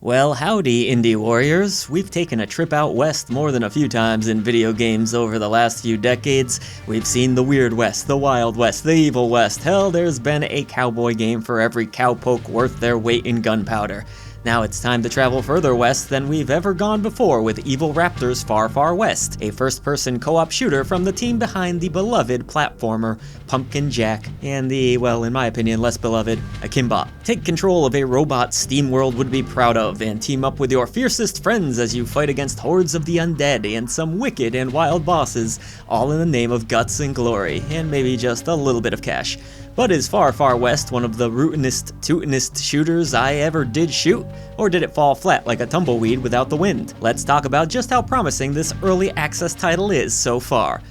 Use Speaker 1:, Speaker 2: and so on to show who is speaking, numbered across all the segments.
Speaker 1: Well, howdy, indie warriors. We've taken a trip out west more than a few times in video games over the last few decades. We've seen the Weird West, the Wild West, the Evil West. Hell, there's been a cowboy game for every cowpoke worth their weight in gunpowder. Now it's time to travel further west than we've ever gone before with Evil Raptor's Far Far West, a first-person co-op shooter from the team behind the beloved platformer Pumpkin Jack and the, well, in my opinion, less beloved Akimbot. Take control of a robot SteamWorld would be proud of and team up with your fiercest friends as you fight against hordes of the undead and some wicked and wild bosses, all in the name of guts and glory, and maybe just a little bit of cash. But is Far Far West one of the rootinest, tootinest shooters I ever did shoot? Or did it fall flat like a tumbleweed without the wind? Let's talk about just how promising this early access title is so far.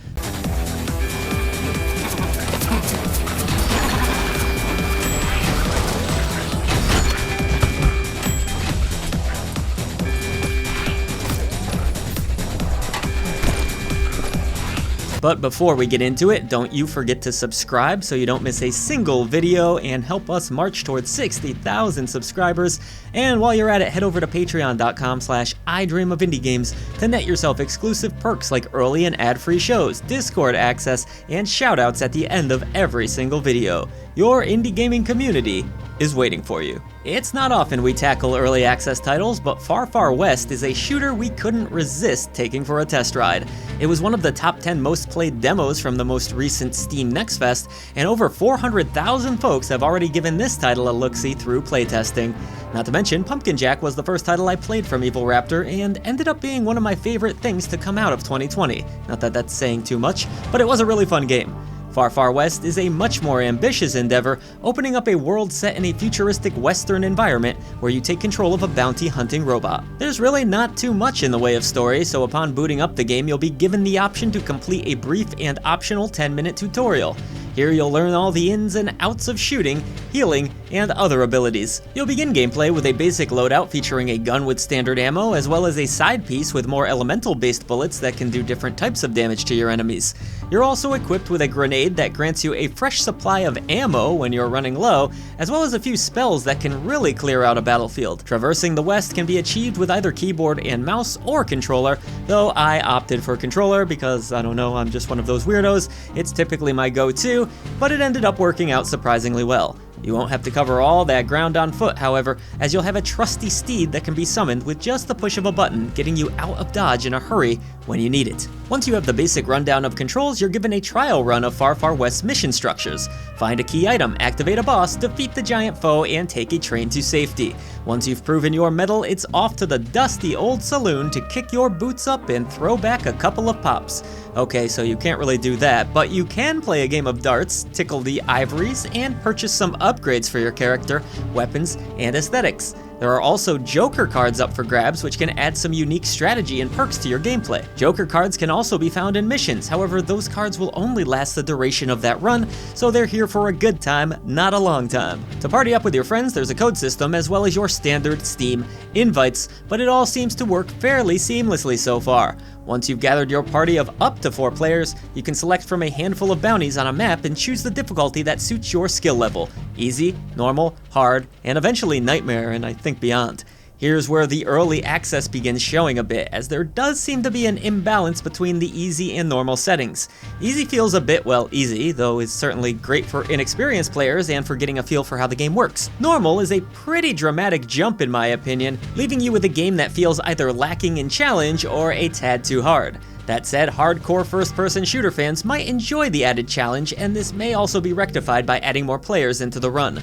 Speaker 1: But before we get into it, don't you forget to subscribe so you don't miss a single video and help us march towards 60,000 subscribers. And while you're at it, head over to patreon.com/idreamofindiegames to net yourself exclusive perks like early and ad-free shows, Discord access, and shoutouts at the end of every single video. Your indie gaming community is waiting for you. It's not often we tackle early access titles, but Far Far West is a shooter we couldn't resist taking for a test ride. It was one of the top 10 most played demos from the most recent Steam Next Fest, and over 400,000 folks have already given this title a look-see through playtesting. Not to mention, Pumpkin Jack was the first title I played from Evil Raptor and ended up being one of my favorite things to come out of 2020. Not that that's saying too much, but it was a really fun game. Far Far West is a much more ambitious endeavor, opening up a world set in a futuristic western environment where you take control of a bounty hunting robot. There's really not too much in the way of story, so upon booting up the game you'll be given the option to complete a brief and optional 10-minute tutorial. Here you'll learn all the ins and outs of shooting, healing, and other abilities. You'll begin gameplay with a basic loadout featuring a gun with standard ammo, as well as a side piece with more elemental-based bullets that can do different types of damage to your enemies. You're also equipped with a grenade that grants you a fresh supply of ammo when you're running low, as well as a few spells that can really clear out a battlefield. Traversing the West can be achieved with either keyboard and mouse or controller, though I opted for controller because, I don't know, I'm just one of those weirdos. It's typically my go-to, but it ended up working out surprisingly well. You won't have to cover all that ground on foot, however, as you'll have a trusty steed that can be summoned with just the push of a button, getting you out of dodge in a hurry when you need it. Once you have the basic rundown of controls, you're given a trial run of Far Far West's mission structures. Find a key item, activate a boss, defeat the giant foe, and take a train to safety. Once you've proven your mettle, it's off to the dusty old saloon to kick your boots up and throw back a couple of pops. Okay, so you can't really do that, but you can play a game of darts, tickle the ivories, and purchase some upgrades for your character, weapons, and aesthetics. There are also Joker cards up for grabs, which can add some unique strategy and perks to your gameplay. Joker cards can also be found in missions, however those cards will only last the duration of that run, so they're here for a good time, not a long time. To party up with your friends, there's a code system as well as your standard Steam invites, but it all seems to work fairly seamlessly so far. Once you've gathered your party of up to 4 players, you can select from a handful of bounties on a map and choose the difficulty that suits your skill level. Easy, normal, hard, and eventually nightmare, and I think beyond. Here's where the early access begins showing a bit, as there does seem to be an imbalance between the easy and normal settings. Easy feels a bit, well, easy, though is certainly great for inexperienced players and for getting a feel for how the game works. Normal is a pretty dramatic jump in my opinion, leaving you with a game that feels either lacking in challenge or a tad too hard. That said, hardcore first-person shooter fans might enjoy the added challenge, and this may also be rectified by adding more players into the run.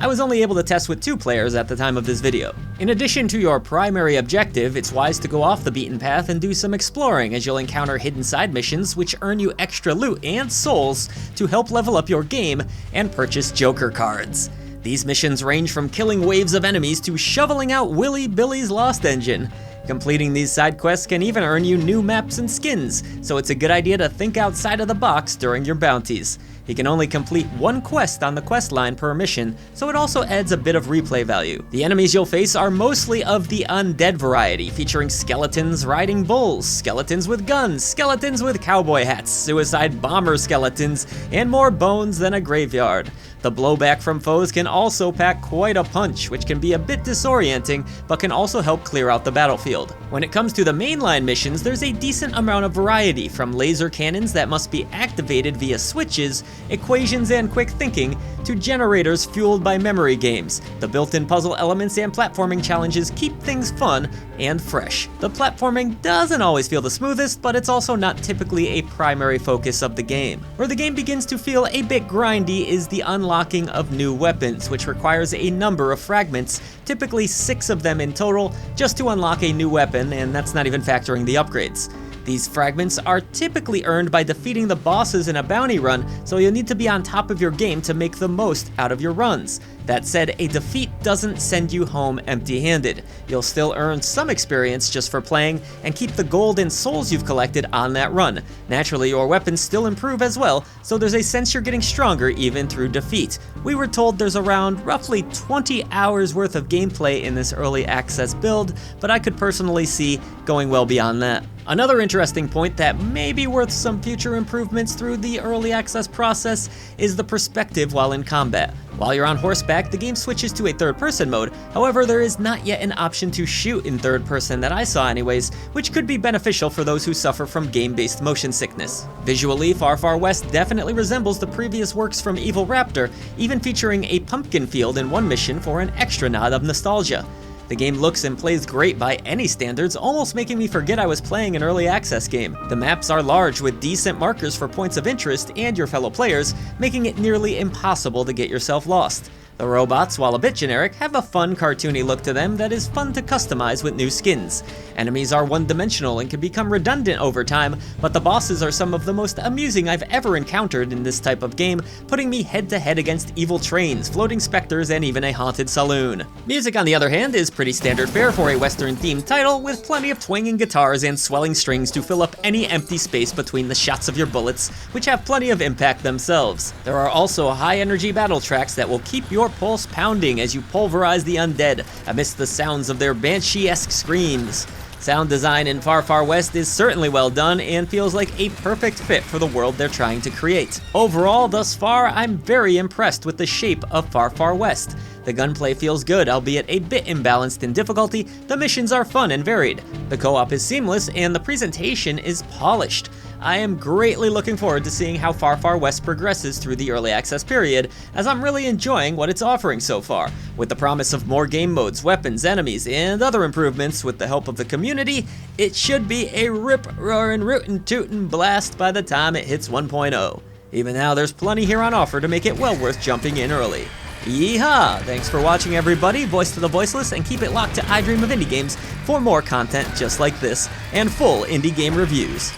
Speaker 1: I was only able to test with 2 players at the time of this video. In addition to your primary objective, it's wise to go off the beaten path and do some exploring, as you'll encounter hidden side missions which earn you extra loot and souls to help level up your game and purchase Joker cards. These missions range from killing waves of enemies to shoveling out Willy Billy's Lost Engine. Completing these side quests can even earn you new maps and skins, so it's a good idea to think outside of the box during your bounties. He can only complete one quest on the quest line per mission, so it also adds a bit of replay value. The enemies you'll face are mostly of the undead variety, featuring skeletons riding bulls, skeletons with guns, skeletons with cowboy hats, suicide bomber skeletons, and more bones than a graveyard. The blowback from foes can also pack quite a punch, which can be a bit disorienting, but can also help clear out the battlefield. When it comes to the mainline missions, there's a decent amount of variety, from laser cannons that must be activated via switches, equations and quick thinking, to generators fueled by memory games. The built-in puzzle elements and platforming challenges keep things fun and fresh. The platforming doesn't always feel the smoothest, but it's also not typically a primary focus of the game. Where the game begins to feel a bit grindy is the unlocking of new weapons, which requires a number of fragments, typically 6 of them in total, just to unlock a new weapon, and that's not even factoring the upgrades. These fragments are typically earned by defeating the bosses in a bounty run, so you'll need to be on top of your game to make the most out of your runs. That said, a defeat doesn't send you home empty-handed. You'll still earn some experience just for playing, and keep the gold and souls you've collected on that run. Naturally, your weapons still improve as well, so there's a sense you're getting stronger even through defeat. We were told there's around roughly 20 hours worth of gameplay in this early access build, but I could personally see going well beyond that. Another interesting point that may be worth some future improvements through the early access process is the perspective while in combat. While you're on horseback, the game switches to a third-person mode. However, there is not yet an option to shoot in third person that I saw anyways, which could be beneficial for those who suffer from game-based motion sickness. Visually, Far Far West definitely resembles the previous works from Evil Raptor, even featuring a pumpkin field in one mission for an extra nod of nostalgia. The game looks and plays great by any standards, almost making me forget I was playing an early access game. The maps are large with decent markers for points of interest and your fellow players, making it nearly impossible to get yourself lost. The robots, while a bit generic, have a fun cartoony look to them that is fun to customize with new skins. Enemies are one-dimensional and can become redundant over time, but the bosses are some of the most amusing I've ever encountered in this type of game, putting me head-to-head against evil trains, floating specters, and even a haunted saloon. Music, on the other hand, is pretty standard fare for a Western-themed title, with plenty of twanging guitars and swelling strings to fill up any empty space between the shots of your bullets, which have plenty of impact themselves. There are also high-energy battle tracks that will keep your pulse pounding as you pulverize the undead amidst the sounds of their banshee-esque screams. Sound design in Far Far West is certainly well done and feels like a perfect fit for the world they're trying to create. Overall, thus far, I'm very impressed with the shape of Far Far West. The gunplay feels good, albeit a bit imbalanced in difficulty. The missions are fun and varied. The co-op is seamless, and the presentation is polished. I am greatly looking forward to seeing how Far Far West progresses through the early access period, as I'm really enjoying what it's offering so far. With the promise of more game modes, weapons, enemies, and other improvements with the help of the community, it should be a rip-roaring rootin' tootin' blast by the time it hits 1.0. Even now, there's plenty here on offer to make it well worth jumping in early. Yeehaw! Thanks for watching, everybody. Voice to the voiceless, and keep it locked to I Dream of Indie Games for more content just like this and full indie game reviews.